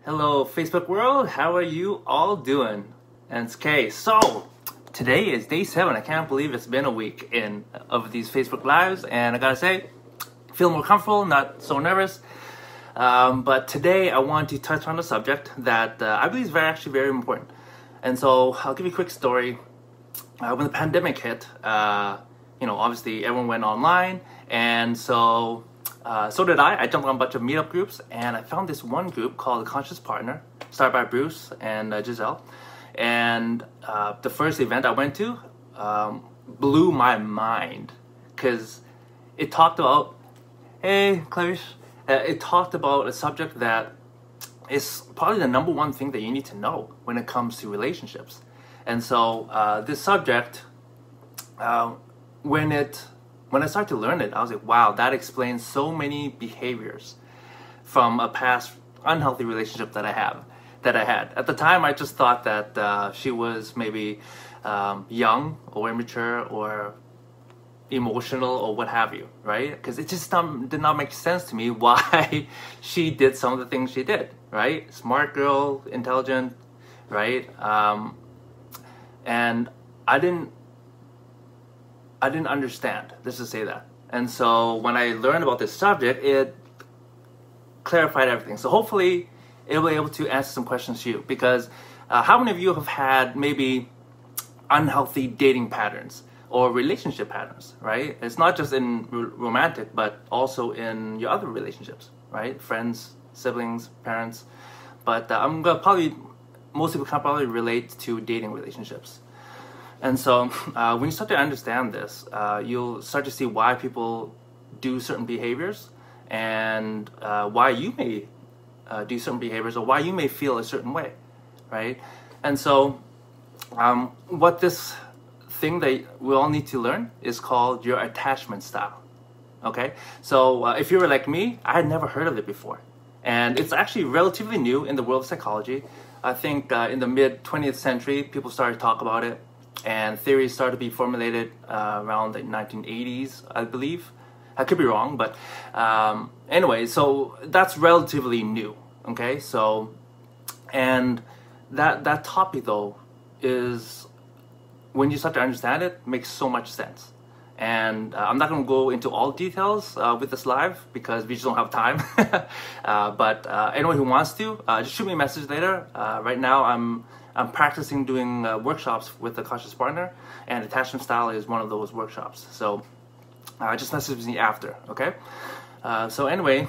Hello Facebook world, how are you all doing? And it's Kay. So today is day 7. I can't believe it's been a week of these Facebook lives, and I gotta say, feel more comfortable, not so nervous. But today I want to touch on a subject that I believe is actually very important. And so I'll give you a quick story. When the pandemic hit, obviously everyone went online, and so did I. I jumped on a bunch of meetup groups, and I found this one group called The Conscious Partner, started by Bruce and Giselle. And the first event I went to blew my mind, because it talked about, hey, Clarice, it talked about a subject that is probably the #1 thing that you need to know when it comes to relationships. And so this subject, when I started to learn it, I was like, wow, that explains so many behaviors from a past unhealthy relationship that I had. At the time, I just thought that she was maybe young or immature or emotional or what have you, right? Because it just did not make sense to me why she did some of the things she did, right? Smart girl, intelligent, right? And I didn't understand, let's just say that. And so when I learned about this subject, it clarified everything. So hopefully it'll be able to answer some questions to you, because how many of you have had maybe unhealthy dating patterns or relationship patterns, right? It's not just in romantic, but also in your other relationships, right? Friends, siblings, parents. But most people can probably relate to dating relationships. And so when you start to understand this, you'll start to see why people do certain behaviors, and why you may do certain behaviors, or why you may feel a certain way, right? And so what this thing that we all need to learn is called your attachment style, okay? So if you were like me, I had never heard of it before. And it's actually relatively new in the world of psychology. I think in the mid-20th century, people started to talk about it, and theories started to be formulated around the 1980s, I believe. I could be wrong, but anyway, so that's relatively new, okay? So, and that topic though is, when you start to understand it, makes so much sense. And I'm not going to go into all details with this live, because we just don't have time. But anyone who wants to, just shoot me a message later. Right now I'm practicing doing workshops with the Conscious Partner, and attachment style is one of those workshops. So just message me after, okay? So anyway,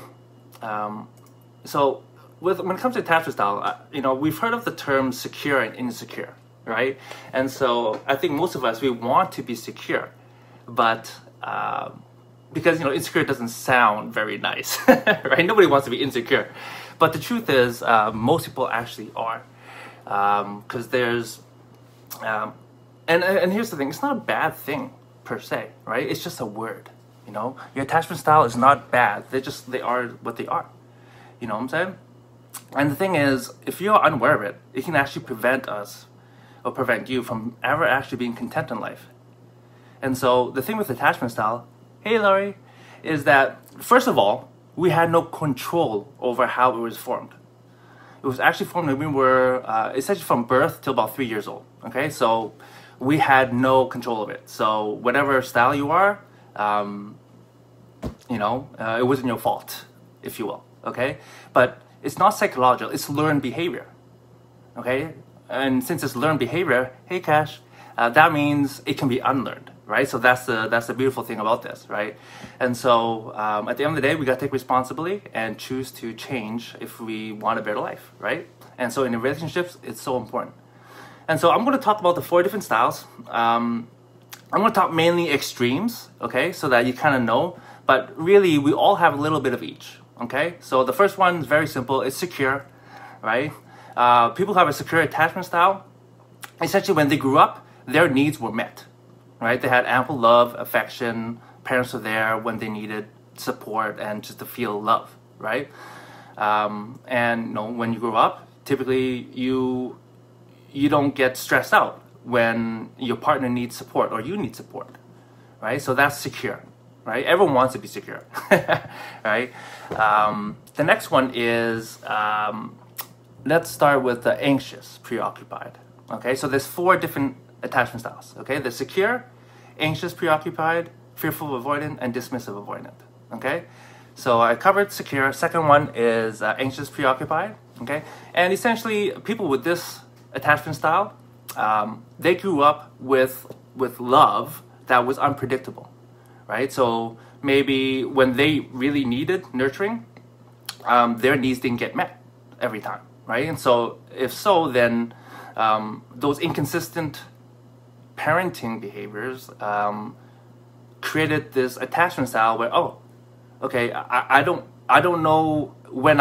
so when it comes to attachment style, we've heard of the term secure and insecure, right? And so I think most of us, we want to be secure, but because insecure doesn't sound very nice, right? Nobody wants to be insecure, but the truth is most people actually are. Because there's and here's the thing, it's not a bad thing per se, right? It's just a word. Your attachment style is not bad. They are what they are. You know what I'm saying? And the thing is, if you're unaware of it, it can actually prevent us, or prevent you from ever actually being content in life. And so the thing with attachment style, hey Laurie, is that first of all, we had no control over how it was formed. It was actually formed when we were essentially from birth till about 3 years old. Okay, so we had no control of it. So whatever style you are, it wasn't your fault, if you will. Okay, but it's not psychological. It's learned behavior. Okay, and since it's learned behavior, hey Cash, that means it can be unlearned, right? So that's the beautiful thing about this, right? And so at the end of the day, we got to take responsibility and choose to change if we want a better life, right? And so in relationships, it's so important. And so I'm going to talk about the 4 different styles. I'm going to talk mainly extremes, okay, so that you kind of know, but really we all have a little bit of each, okay? So the first one is very simple. It's secure, right? People who have a secure attachment style, essentially when they grew up, their needs were met, right? They had ample love, affection, parents were there when they needed support and just to feel love, right? And when you grow up, typically you don't get stressed out when your partner needs support or you need support, right? So that's secure, right? Everyone wants to be secure, right? The next one is let's start with the anxious preoccupied. Okay, so there's 4 different attachment styles. Okay, the secure, anxious preoccupied, fearful avoidant, and dismissive avoidant. Okay, so I covered secure. Second one is anxious preoccupied. Okay, and essentially people with this attachment style, they grew up with love that was unpredictable, right? So maybe when they really needed nurturing, their needs didn't get met every time, right? And so if so, then those inconsistent parenting behaviors created this attachment style where, oh, okay, I don't know when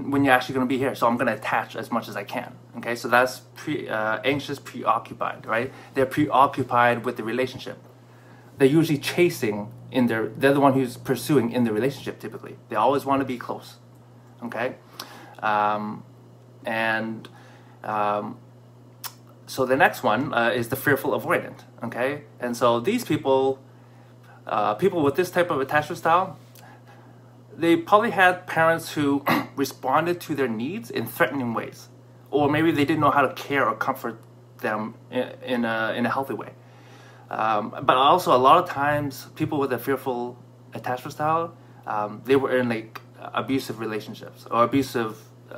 when you're actually going to be here, so I'm going to attach as much as I can. Okay, so that's anxious preoccupied, right? They're preoccupied with the relationship. They're usually chasing they're the one who's pursuing in the relationship. Typically, they always want to be close. Okay, so the next one is the fearful avoidant. Okay, and so these people with this type of attachment style, they probably had parents who responded to their needs in threatening ways, or maybe they didn't know how to care or comfort them in a healthy way. But also a lot of times people with a fearful attachment style, they were in like abusive relationships or abusive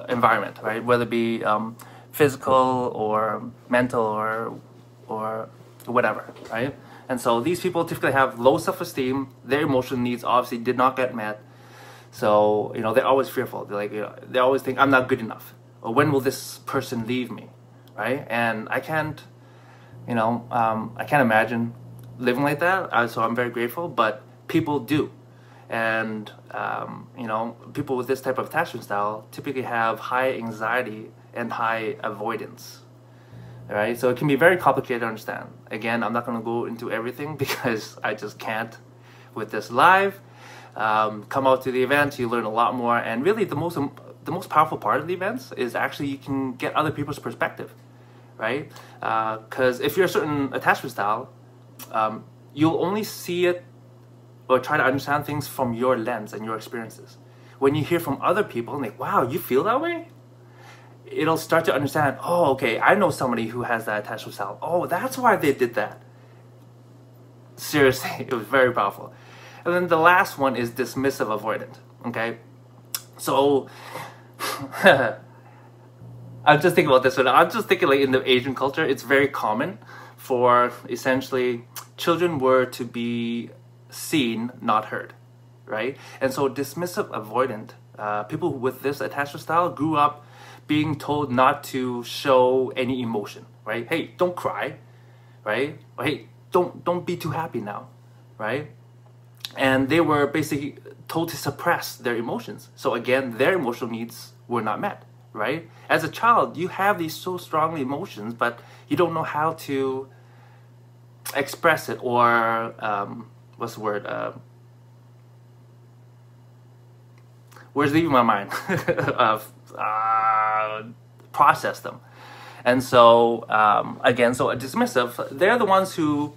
environment, right? Whether it be physical or mental or whatever, right? And so these people typically have low self-esteem. Their emotional needs obviously did not get met. So, you know, they're always fearful. They're like, you know, they always think, I'm not good enough. Or when will this person leave me, right? And I can't, you know, I can't imagine living like that. So I'm very grateful, but people do. And, you know, people with this type of attachment style typically have high anxiety and high avoidance, right? So it can be very complicated to understand. Again, I'm not going to go into everything because I just can't with this live. Come out to the events, you learn a lot more, and really the most powerful part of the events is actually you can get other people's perspective, right? Because if you're a certain attachment style, you'll only see it or try to understand things from your lens and your experiences. When you hear from other people and like, wow, you feel that way? It'll start to understand, oh, okay, I know somebody who has that attachment style. Oh, that's why they did that. Seriously, it was very powerful. And then the last one is dismissive avoidant, okay? So, I'm just thinking about this one. I'm just thinking like in the Asian culture, it's very common for essentially children were to be seen, not heard, right? And so dismissive avoidant, people with this attachment style grew up being told not to show any emotion, right? Hey, don't cry, right? Or hey, don't be too happy now, right? And they were basically told to suppress their emotions. So again, their emotional needs were not met, right? As a child, you have these so strong emotions, but you don't know how to express it or, what's the word? Where's leaving my mind? Process them. And so, again, so a dismissive, they're the ones who,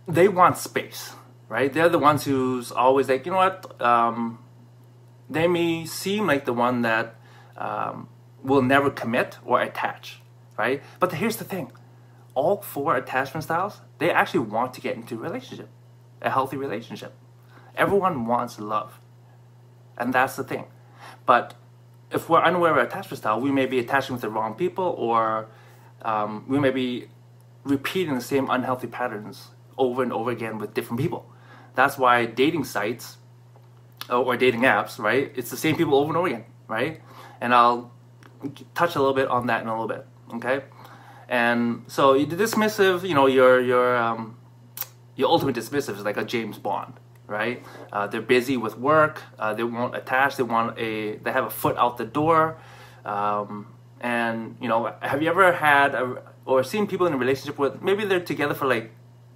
they want space, right? They're the ones who's always like, you know what, they may seem like the one that will never commit or attach, right? But here's the thing. All 4 attachment styles, they actually want to get into a relationship, a healthy relationship. Everyone wants love. And that's the thing. But if we're unaware of attachment style, we may be attaching with the wrong people, or we may be repeating the same unhealthy patterns over and over again with different people. That's why dating sites or dating apps, right? It's the same people over and over again, right? And I'll touch a little bit on that in a little bit, okay? And so the dismissive, you know, your ultimate dismissive is like a James Bond, right? They're busy with work. They won't attach. They have a foot out the door. And you know, have you ever had or seen people in a relationship with maybe they're together for like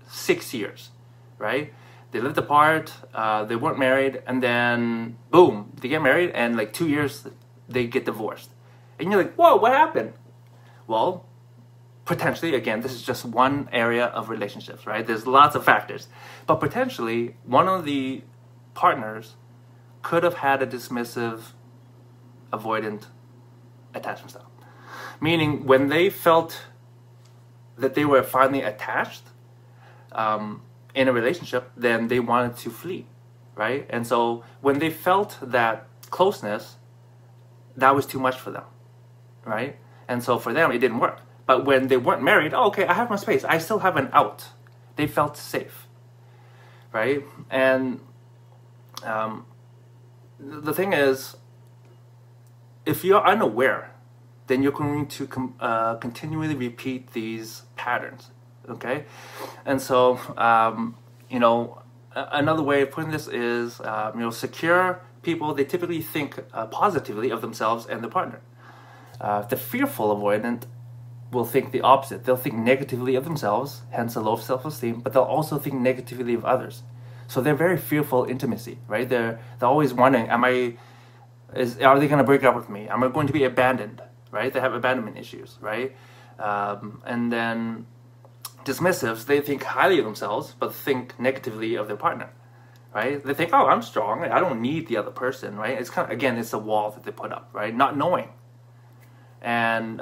6 years, right? They lived apart. They weren't married, and then boom, they get married, and like 2 years they get divorced, and you're like, whoa, what happened? Well, potentially, again, this is just one area of relationships, right? There's lots of factors. But potentially, one of the partners could have had a dismissive avoidant attachment style. Meaning when they felt that they were finally attached in a relationship, then they wanted to flee, right? And so when they felt that closeness, that was too much for them, right? And so for them, it didn't work. But when they weren't married, oh, okay, I have my space. I still have an out. They felt safe, right? And the thing is, if you're unaware, then you're going to continually repeat these patterns, okay? And so, you know, another way of putting this is, you know, secure people, they typically think positively of themselves and their partner. The fearful avoidant will think the opposite. They'll think negatively of themselves, hence a low self-esteem, but they'll also think negatively of others. So they're very fearful of intimacy, right? They're always wondering, are they going to break up with me? Am I going to be abandoned, right? They have abandonment issues, right? And then dismissives, they think highly of themselves, but think negatively of their partner, right? They think, oh, I'm strong. I don't need the other person, right? It's kind of, again, it's a wall that they put up, right? Not knowing. And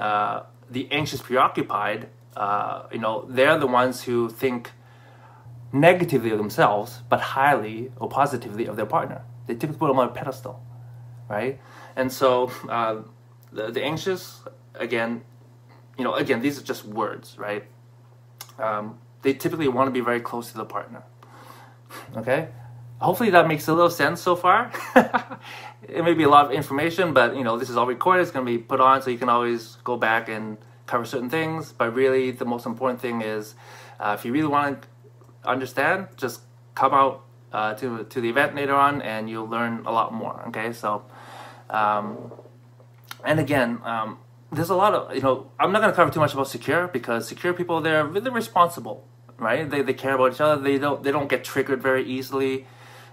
the anxious preoccupied, you know, they're the ones who think negatively of themselves, but highly or positively of their partner. They typically put them on a pedestal, right? And so the anxious, again, you know, again, these are just words, right? They typically want to be very close to the partner, okay? Hopefully that makes a little sense so far. It may be a lot of information, but, you know, this is all recorded. It's going to be put on, so you can always go back and cover certain things. But really, the most important thing is, if you really want to understand, just come out to the event later on, and you'll learn a lot more, okay? So, and again, there's a lot of, you know, I'm not going to cover too much about secure, because secure people, they're really responsible, right? They care about each other. They don't get triggered very easily.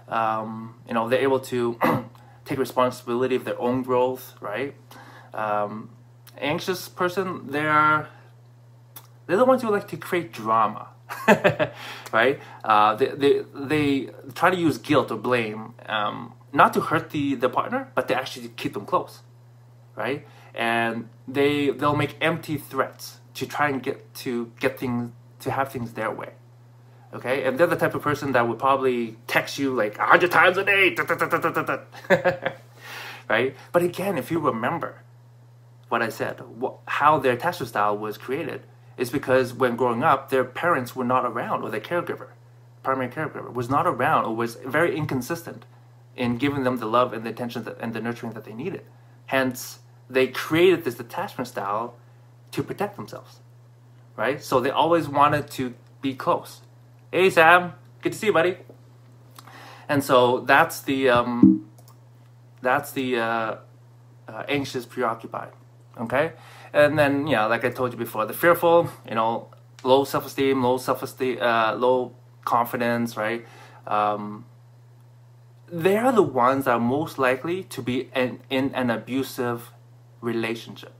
You know, they're able to take responsibility of their own growth, right? Anxious person, they're the ones who like to create drama, right? They try to use guilt or blame, not to hurt the partner, but to actually keep them close, right? And they'll make empty threats to try and have things their way. Okay, and they're the type of person that would probably text you like 100 times a day, right? But again, if you remember what I said, how their attachment style was created, is because when growing up, their parents were not around, or their caregiver, primary caregiver, was not around, or was very inconsistent in giving them the love and the attention and the nurturing that they needed. Hence, they created this attachment style to protect themselves, right? So they always wanted to be close. Hey Sam, good to see you, buddy. And so that's the anxious preoccupied, okay? And then, yeah, like I told you before, the fearful, you know, low self-esteem, low confidence, right? They're the ones that are most likely to be in an abusive relationship,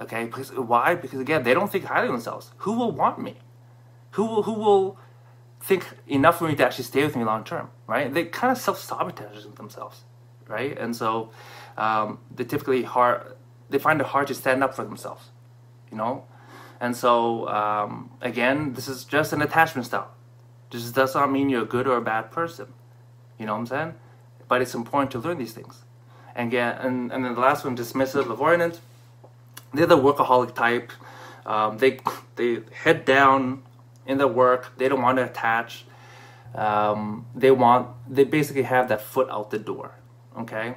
okay? Because why? Because again, they don't think highly of themselves. Who will want me? Who will think enough for me to actually stay with me long term, right? They kind of self-sabotage themselves, right? And so they find it hard to stand up for themselves, you know? And so, again, this is just an attachment style. This does not mean you're a good or a bad person, you know what I'm saying? But it's important to learn these things. And again, and then the last one, dismissive, avoidant. They're the workaholic type. They head down in their work. They don't want to attach. They basically have that foot out the door, okay?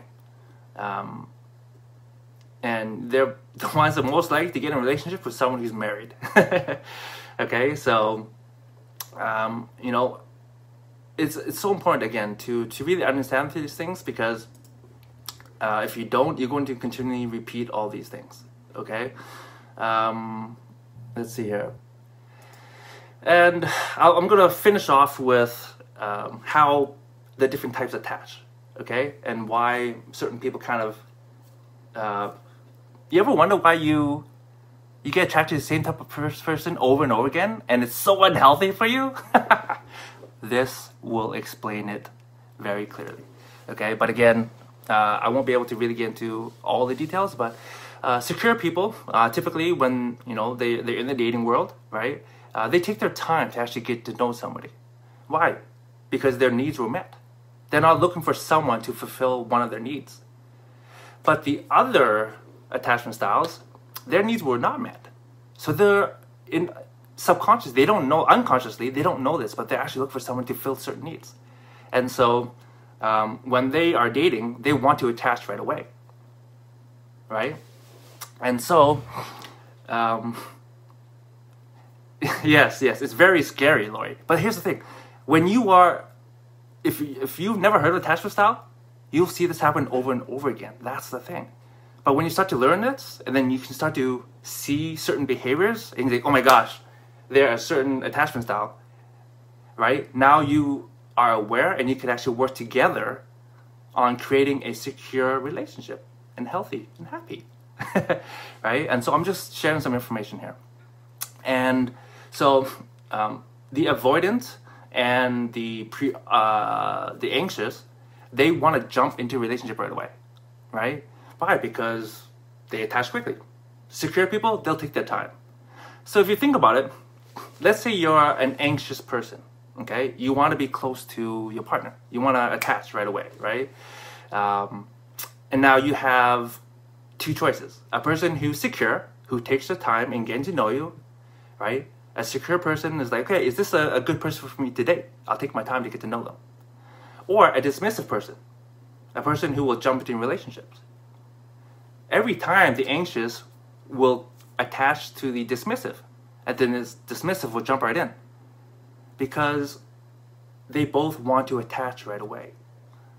And they're the ones that are most likely to get in a relationship with someone who's married. Okay, so you know, it's so important again to really understand these things, because if you don't, you're going to continually repeat all these things. Okay, let's see here. And I'm going to finish off with how the different types attach, okay? And why certain people kind of... you ever wonder why you get attracted to the same type of person over and over again, and it's so unhealthy for you? This will explain it very clearly, okay? But again, I won't be able to really get into all the details, but secure people, typically when, you know, they're in the dating world, right? They take their time to actually get to know somebody. Why? Because their needs were met. They're not looking for someone to fulfill one of their needs. But the other attachment styles, their needs were not met. So they're in subconscious, they don't know, unconsciously, they don't know this, but they actually look for someone to fill certain needs. And so when they are dating, they want to attach right away, right? And so, yes, it's very scary, Lori. But here's the thing. When you are, if you've never heard of attachment style, you'll see this happen over and over again. That's the thing. But when you start to learn this, and then you can start to see certain behaviors, and you think, oh my gosh, they're a certain attachment style, right? Now you are aware, and you can actually work together on creating a secure relationship, and healthy, and happy, right? And so I'm just sharing some information here. And so the avoidant and the anxious, they want to jump into a relationship right away, right? Why? Because they attach quickly. Secure people, they'll take their time. So if you think about it, let's say you're an anxious person, okay? You want to be close to your partner. You want to attach right away, right? And now you have two choices. A person who's secure, who takes their time in getting to know you, right? A secure person is like, okay, is this a good person for me to date? I'll take my time to get to know them. Or a dismissive person, a person who will jump into relationships. Every time the anxious will attach to the dismissive, and then this dismissive will jump right in, because they both want to attach right away.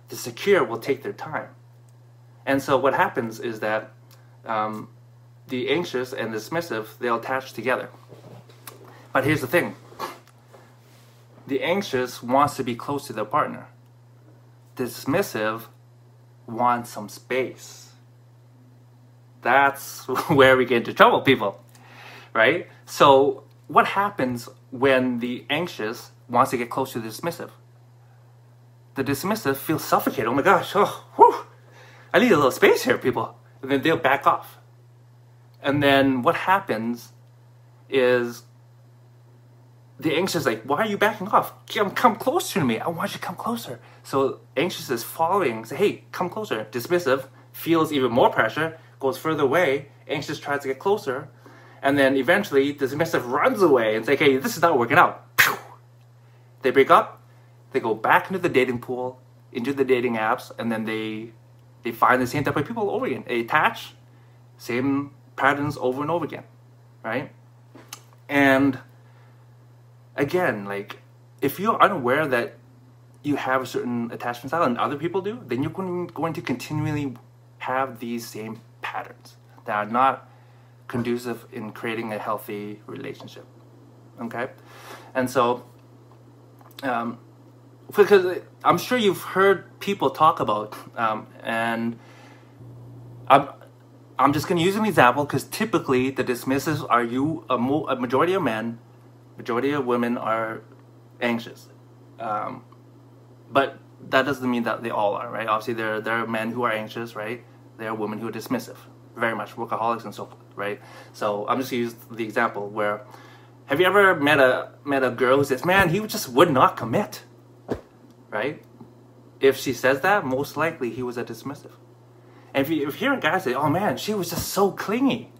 The secure will take their time. And so what happens is that the anxious and the dismissive, they'll attach together. But here's the thing. The anxious wants to be close to their partner. The dismissive wants some space. That's where we get into trouble, people, right? So what happens when the anxious wants to get close to the dismissive? The dismissive feels suffocated. Oh my gosh, oh, whew, I need a little space here, people. And then they'll back off. And then what happens is the anxious is like, why are you backing off? Come closer to me. I want you to come closer. So anxious is following, say, hey, come closer. Dismissive feels even more pressure, goes further away. Anxious tries to get closer. And then eventually, dismissive runs away and say, hey, this is not working out. They break up. They go back into the dating pool, into the dating apps, and then they find the same type of people over again. They attach, same patterns over and over again, right? And again, like, if you're unaware that you have a certain attachment style and other people do, then you're going to continually have these same patterns that are not conducive in creating a healthy relationship, okay? And so, because I'm sure you've heard people talk about, and I'm just going to use an example because typically the dismissives are a majority of men, majority of women are anxious. But that doesn't mean that they all are, right? Obviously, there are men who are anxious, right? There are women who are dismissive, very much workaholics and so forth, right? So I'm just going to use the example where, have you ever met a girl who says, man, he just would not commit, right? If she says that, most likely he was a dismissive. And if you hear a guy say, oh man, she was just so clingy,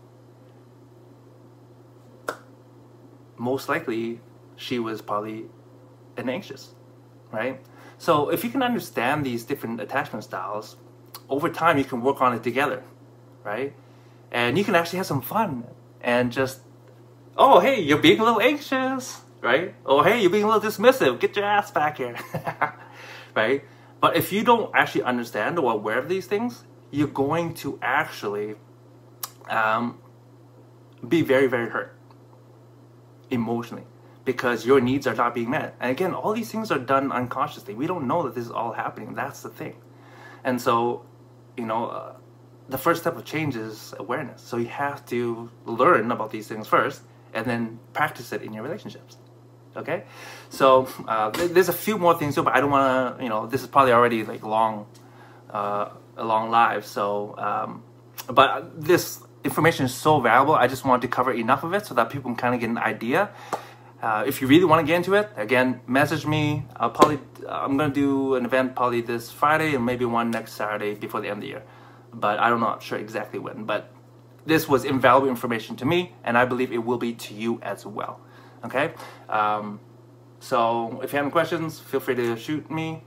most likely she was probably an anxious, right? So if you can understand these different attachment styles, over time you can work on it together, right? And you can actually have some fun and just, oh hey, you're being a little anxious, right? Oh hey, you're being a little dismissive, get your ass back here, right? But if you don't actually understand or aware of these things, you're going to actually be very, very hurt emotionally because your needs are not being met. And again, all these things are done unconsciously. We don't know that this is all happening. That's the thing. And so, you know, the first step of change is awareness. So you have to learn about these things first and then practice it in your relationships. Okay? So there's a few more things, but I don't want to, you know, this is probably already like long along live. So, but this information is so valuable. I just wanted to cover enough of it so that people can kind of get an idea. If you really want to get into it, again, message me. I'm gonna do an event probably this Friday and maybe one next Saturday before the end of the year. But I'm not sure exactly when. But this was invaluable information to me, and I believe it will be to you as well. Okay. So if you have any questions, feel free to shoot me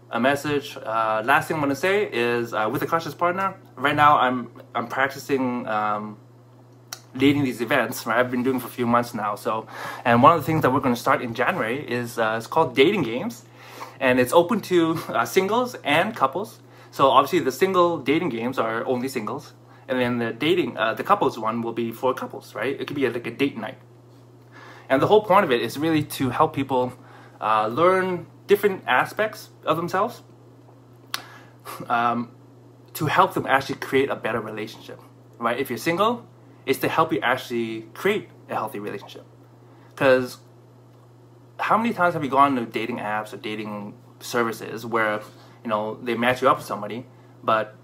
a message. Last thing I'm gonna say is with a conscious partner. Right now, I'm practicing leading these events. Right, I've been doing it for a few months now. So, and one of the things that we're going to start in January is it's called dating games, and it's open to singles and couples. So obviously, the single dating games are only singles, and then the couples one will be for couples. Right, it could be like a date night. And the whole point of it is really to help people learn different aspects of themselves to help them actually create a better relationship, right? If you're single, it's to help you actually create a healthy relationship. Because how many times have you gone to dating apps or dating services where, you know, they match you up with somebody, but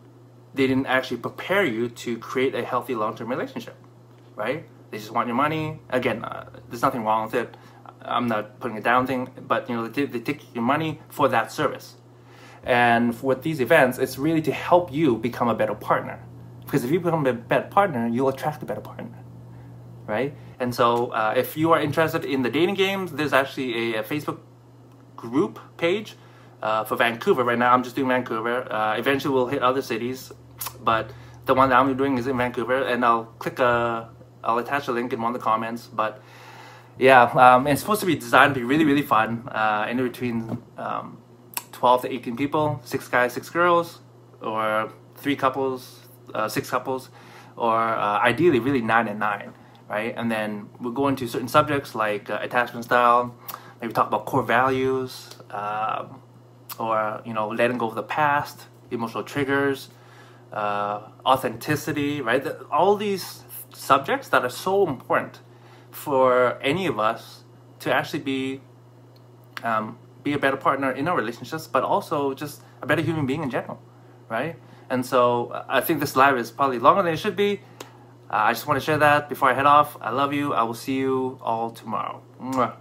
they didn't actually prepare you to create a healthy long-term relationship, right? They just want your money. Again, there's nothing wrong with it. I'm not putting it down thing, but you know, they take your money for that service. And with these events, it's really to help you become a better partner. Because if you become a better partner, you'll attract a better partner, right? And so if you are interested in the dating games, there's actually a Facebook group page for Vancouver. Right now, I'm just doing Vancouver. Eventually, we'll hit other cities, but the one that I'm doing is in Vancouver, and I'll attach a link in one of the comments. But yeah, it's supposed to be designed to be really, really fun. Anywhere between 12 to 18 people, 6 guys, 6 girls, or 3 couples, 6 couples, or ideally really 9 and 9, right? And then we'll go into certain subjects like attachment style, maybe talk about core values, or you know, letting go of the past, emotional triggers, authenticity, right? All these subjects that are so important for any of us to actually be a better partner in our relationships, but also just a better human being in general, right? And so I think this live is probably longer than it should be. I just want to share that before I head off. I love you. I will see you all tomorrow. Mwah.